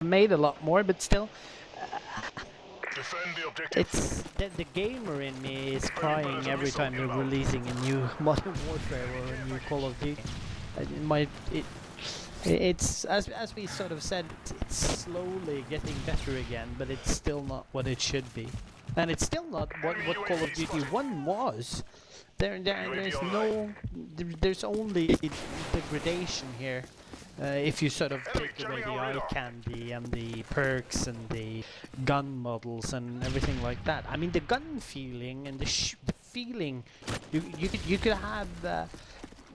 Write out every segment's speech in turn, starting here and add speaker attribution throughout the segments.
Speaker 1: made a lot more, but still,
Speaker 2: Defend the objective.
Speaker 1: it's the gamer in me is crying every time they're releasing a new Modern Warfare or a new Call of Duty. It's as we sort of said, it's slowly getting better again, but it's still not what it should be, and it's still not what Call of Duty 1 was. There's only degradation here. If you sort of take away the eye candy and the perks and the gun models and everything like that. I mean, the gun feeling and the feeling you could have.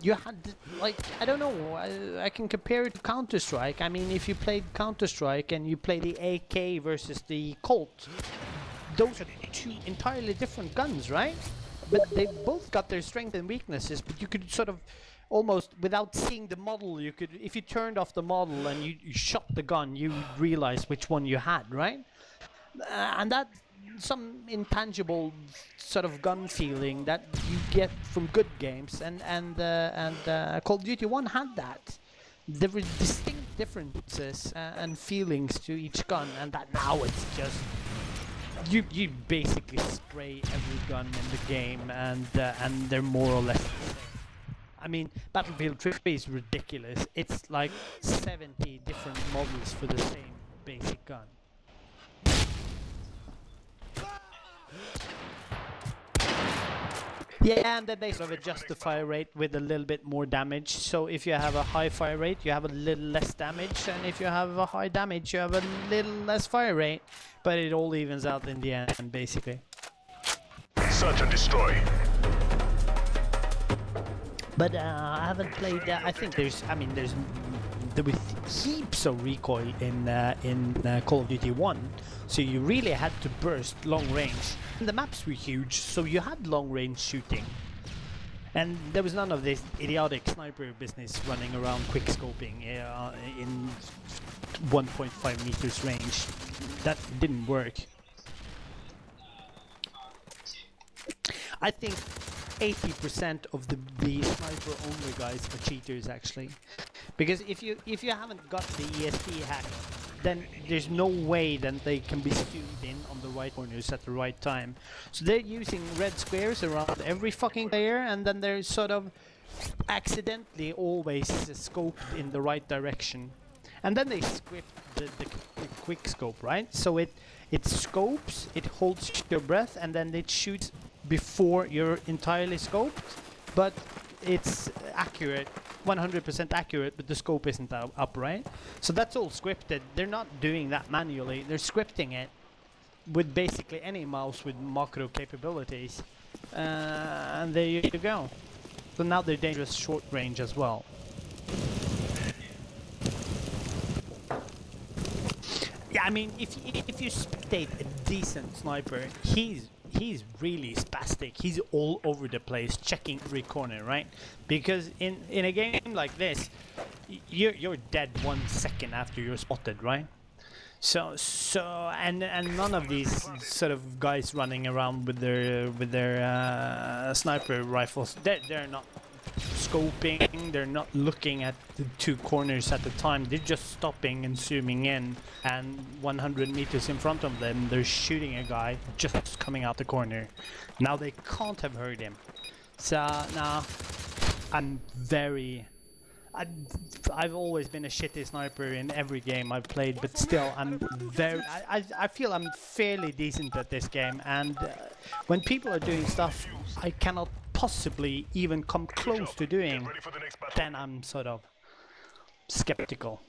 Speaker 1: You had, like, I don't know, I can compare it to Counter-Strike. I mean, if you played Counter-Strike and you play the AK versus the Colt, those are two entirely different guns, right? But they both got their strengths and weaknesses, but you could sort of almost, without seeing the model, you could, if you turned off the model and you shot the gun, you would realize which one you had, right? And that, some intangible sort of gun feeling that you get from good games, and Call of Duty 1 had that. There were distinct differences and feelings to each gun, and that now it's just you basically spray every gun in the game, and they're more or less the same. I mean, Battlefield 3 is ridiculous. It's like 70 different models for the same basic gun. Yeah, and then they sort of adjust the fire rate with a little bit more damage. So if you have a high fire rate, you have a little less damage, and if you have a high damage, you have a little less fire rate. But it all evens out in the end, basically.
Speaker 2: Search and destroy.
Speaker 1: But I haven't played. I think there was heaps of recoil in Call of Duty 1, so you really had to burst long range. And the maps were huge, so you had long range shooting, and there was none of this idiotic sniper business running around quick scoping in 1.5 meters range. That didn't work. I think 80% of the sniper only guys are cheaters, actually, because if you haven't got the ESP hack, then there's no way that they can be zoomed in on the right corners at the right time. So they're using red squares around every fucking player, and then they're sort of accidentally always scoped in the right direction. And then they script the quick scope, right? So it scopes, it holds your breath, and then it shoots before you're entirely scoped, but it's accurate, 100% accurate, but the scope isn't up, right? So that's all scripted. They're not doing that manually. They're scripting it with basically any mouse with macro capabilities, and there you go. So now they're dangerous short range as well. Yeah, I mean, if you spectate a decent sniper, he's really spastic. He's all over the place, checking every corner, right? Because in a game like this, you're dead 1 second after you're spotted, right? So and none of these sort of guys running around with their sniper rifles, they're not scoping, they're not looking at the 2 corners at a time. They're just stopping and zooming in, and 100 meters in front of them they're shooting a guy just coming out the corner. Now they can't have heard him. So now I've always been a shitty sniper in every game I've played, but still I feel I'm fairly decent at this game, and when people are doing stuff I cannot possibly even come close to doing, then I'm sort of skeptical.